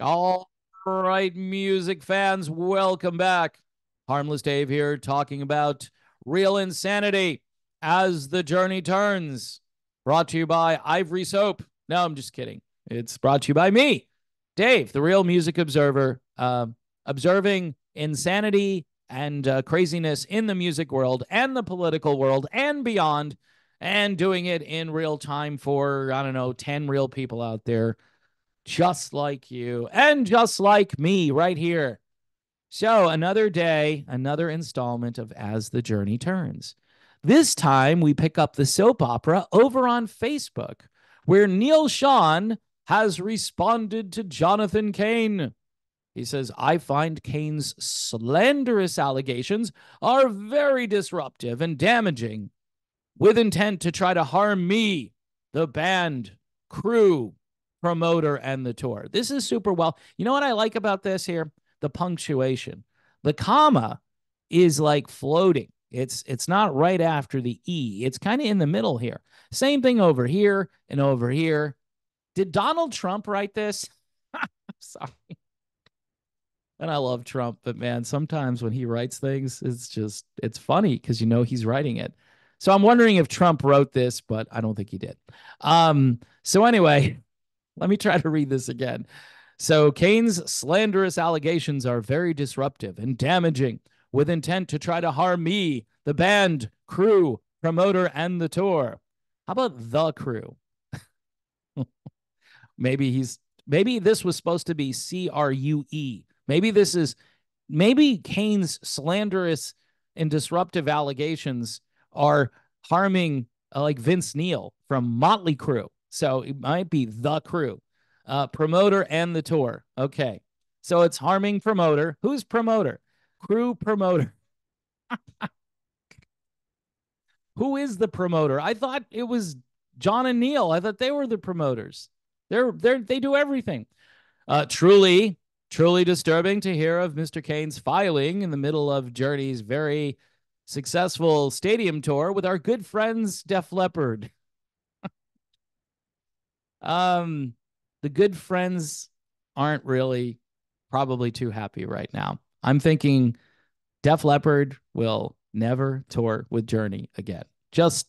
All right, music fans, welcome back. Harmless Dave here talking about real insanity as the journey turns. Brought to you by Ivory Soap. No, I'm just kidding. It's brought to you by me, Dave, the real music observer, observing insanity and craziness in the music world and the political world and beyond, and doing it in real time for, I don't know, 10 real people out there just like you and just like me right here. So, another day, another installment of As the Journey Turns. This time, we pick up the soap opera over on Facebook, where Neal Schon has responded to Jonathan Cain. He says, I find Cain's slanderous allegations are very disruptive and damaging, with intent to try to harm me, the band, crew, promoter, and the tour. This is super well. You know what I like about this here? The punctuation. The comma is like floating. It's not right after the E. It's kind of in the middle here. Same thing over here and over here. Did Donald Trump write this? I'm sorry. And I love Trump, but man, sometimes when he writes things, it's funny because you know he's writing it. So I'm wondering if Trump wrote this, but I don't think he did. So anyway, let me try to read this again. So Kane's slanderous allegations are very disruptive and damaging, with intent to try to harm me, the band, crew, promoter, and the tour. How about the crew? Maybe this was supposed to be CRUE. Maybe Kane's slanderous and disruptive allegations are harming like Vince Neal from Motley Crue. So it might be the crew, promoter and the tour. Okay. So it's harming promoter. Who's promoter? Crew promoter. Who is the promoter? I thought it was John and Neal. I thought they were the promoters. They do everything. Truly disturbing to hear of Mr. Cain's filing in the middle of Journey's very successful stadium tour with our good friends Def Leppard. Um, the good friends aren't really probably too happy right now. I'm thinking Def Leppard will never tour with Journey again. Just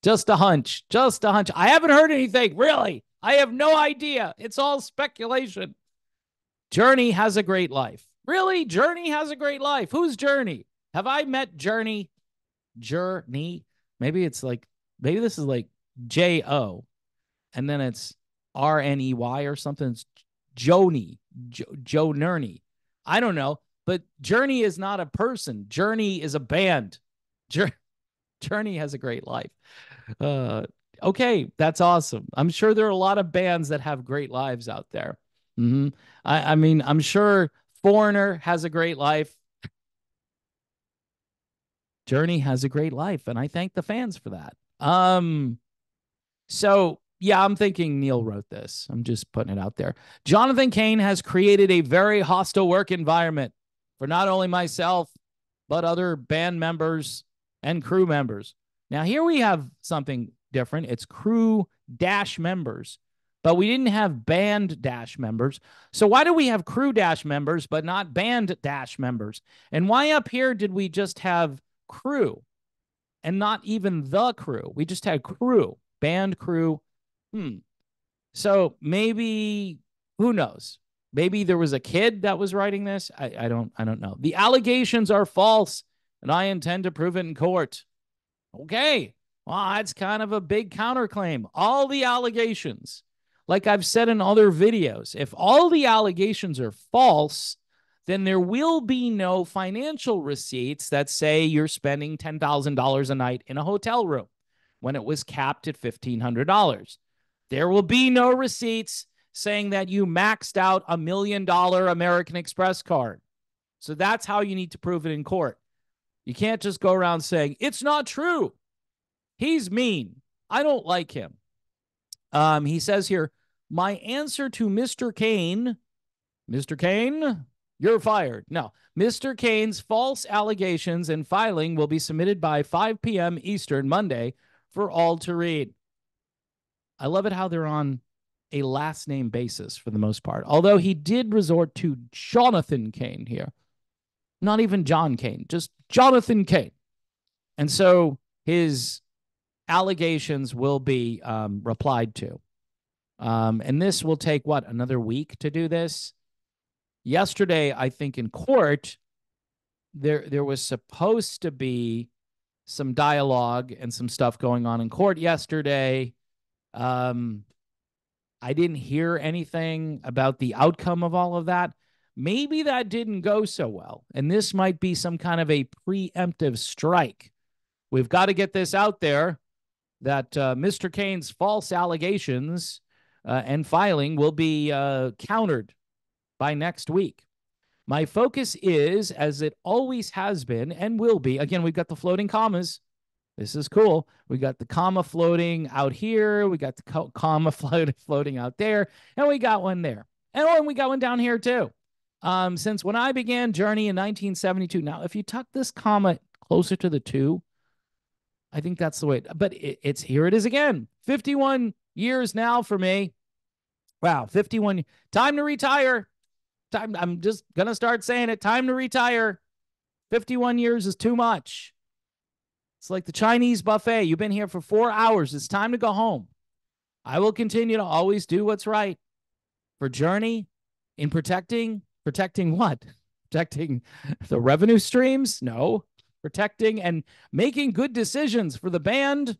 a hunch. Just a hunch. I haven't heard anything, really. I have no idea. It's all speculation. Journey has a great life. Really? Journey has a great life. Who's Journey? Have I met Journey? Journey? Maybe this is like J-O, and then it's R-N-E-Y or something. It's Joni, Joe Nerney. I don't know, but Journey is not a person. Journey is a band. Journey has a great life. Okay, that's awesome. I'm sure there are a lot of bands that have great lives out there. Mm-hmm. I mean, I'm sure Foreigner has a great life. Journey has a great life, and I thank the fans for that. So yeah, I'm thinking Neal wrote this. I'm just putting it out there. Jonathan Cain has created a very hostile work environment for not only myself, but other band members and crew members. Now, here we have something different. It's crew dash members, but we didn't have band dash members. So why do we have crew dash members, but not band dash members? And why up here did we just have crew and not even the crew? We just had crew, band crew. So maybe, who knows? Maybe there was a kid that was writing this. I don't know. The allegations are false, and I intend to prove it in court. Okay. Well, that's kind of a big counterclaim. All the allegations, like I've said in other videos, if all the allegations are false, then there will be no financial receipts that say you're spending $10,000 a night in a hotel room when it was capped at $1,500. There will be no receipts saying that you maxed out $1 million American Express card. So that's how you need to prove it in court. You can't just go around saying, it's not true. He's mean. I don't like him. He says here, my answer to Mr. Cain, you're fired. No, Mr. Cain's false allegations and filing will be submitted by 5 p.m. Eastern Monday for all to read. I love it how they're on a last name basis for the most part, although he did resort to Jonathan Cain here. Not even John Cain, just Jonathan Cain. And so his allegations will be replied to. And this will take, what, another week to do this? Yesterday, I think in court, there was supposed to be some dialogue and some stuff going on in court yesterday. I didn't hear anything about the outcome of all of that. Maybe that didn't go so well. And this might be some kind of a preemptive strike. We've got to get this out there that Mr. Cain's false allegations and filing will be countered by next week. My focus is, as it always has been and will be, again, we've got the floating commas. This is cool. We got the comma floating out here. We got the comma floating out there. And we got one there. And we got one down here too. Since when I began Journey in 1972. Now, if you tuck this comma closer to the 2, I think that's the way. But it's here it is again. 51 years now for me. Wow, 51. Time to retire. I'm just going to start saying it. Time to retire. 51 years is too much. It's like the Chinese buffet. You've been here for 4 hours. It's time to go home. I will continue to always do what's right for Journey in protecting what? Protecting the revenue streams? No. Protecting and making good decisions for the band.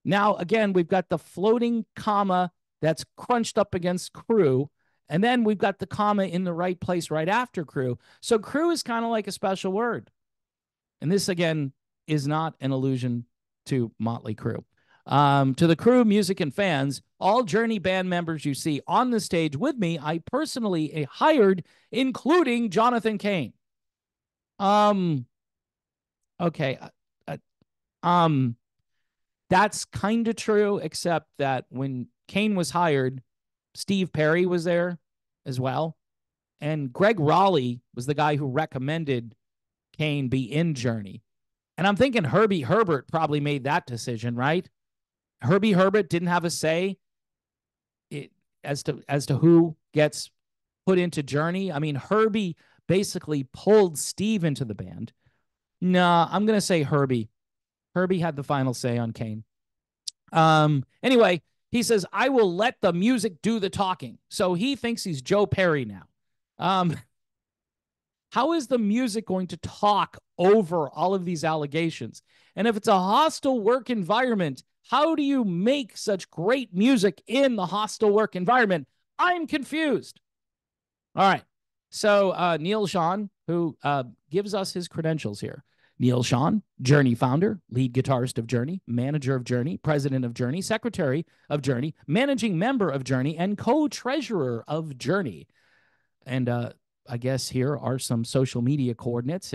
Now, again, we've got the floating comma that's crunched up against crew. And then we've got the comma in the right place right after crew. So crew is kind of like a special word. And this, again, is not an allusion to Motley Crue. To the crew, music, and fans, all Journey band members you see on the stage with me, I personally hired, including Jonathan Cain. Okay. That's kind of true, except that when Cain was hired, Steve Perry was there as well. And Greg Raleigh was the guy who recommended Cain be in Journey. And I'm thinking Herbie Herbert probably made that decision, right? Herbie Herbert didn't have a say as to who gets put into Journey. I mean, Herbie basically pulled Steve into the band. No, I'm going to say Herbie. Herbie had the final say on Cain. Anyway, he says, I will let the music do the talking. So he thinks he's Joe Perry now. How is the music going to talk over all of these allegations? And if it's a hostile work environment, how do you make such great music in the hostile work environment? I'm confused. All right. So Neal Schon, who gives us his credentials here. Neal Schon, Journey founder, lead guitarist of Journey, manager of Journey, president of Journey, secretary of Journey, managing member of Journey, and co-treasurer of Journey. And I guess here are some social media coordinates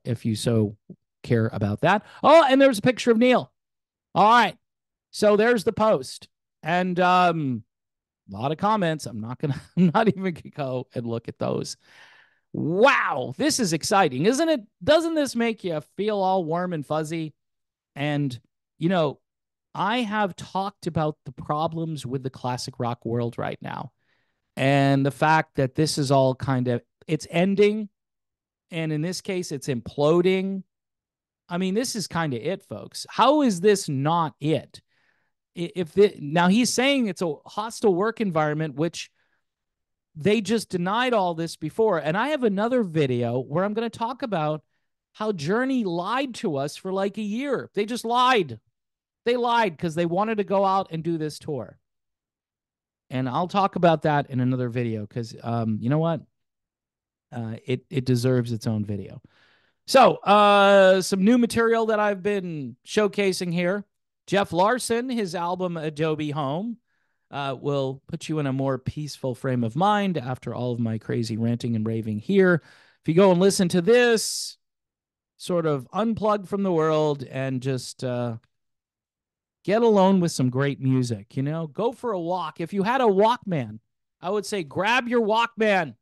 if you so care about that. Oh, and there's a picture of Neal. All right. So there's the post. And a lot of comments. I'm not even gonna go and look at those. Wow, this is exciting, isn't it? Doesn't this make you feel all warm and fuzzy? And, you know, I have talked about the problems with the classic rock world right now. And the fact that this is all it's ending. And in this case, it's imploding. I mean, this is kind of it, folks. How is this not it? Now he's saying it's a hostile work environment, which they just denied all this before. And I have another video where I'm going to talk about how Journey lied to us for like a year. They just lied. They lied because they wanted to go out and do this tour. And I'll talk about that in another video because you know what? It deserves its own video. So some new material that I've been showcasing here. Jeff Larson, his album Adobe Home. Will put you in a more peaceful frame of mind after all of my crazy ranting and raving here. If you go and listen to this, sort of unplug from the world and just get alone with some great music, you know, go for a walk. If you had a Walkman, I would say grab your Walkman.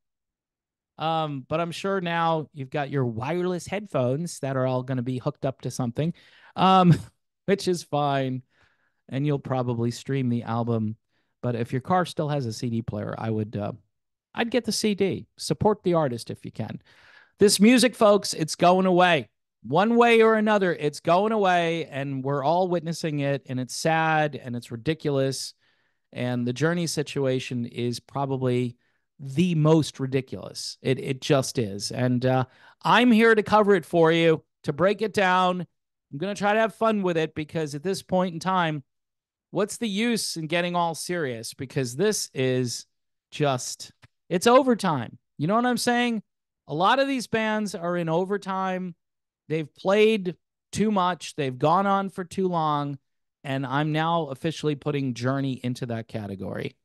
But I'm sure now you've got your wireless headphones that are all going to be hooked up to something, which is fine. And you'll probably stream the album. But if your car still has a CD player, I'd get the CD. Support the artist if you can. This music, folks, it's going away. One way or another, it's going away, and we're all witnessing it, and it's sad and it's ridiculous. And the Journey situation is probably the most ridiculous. It just is. And I'm here to cover it for you, to break it down. I'm going to try to have fun with it because at this point in time, what's the use in getting all serious? Because this is just, it's overtime. You know what I'm saying? A lot of these bands are in overtime. They've played too much. They've gone on for too long. And I'm now officially putting Journey into that category.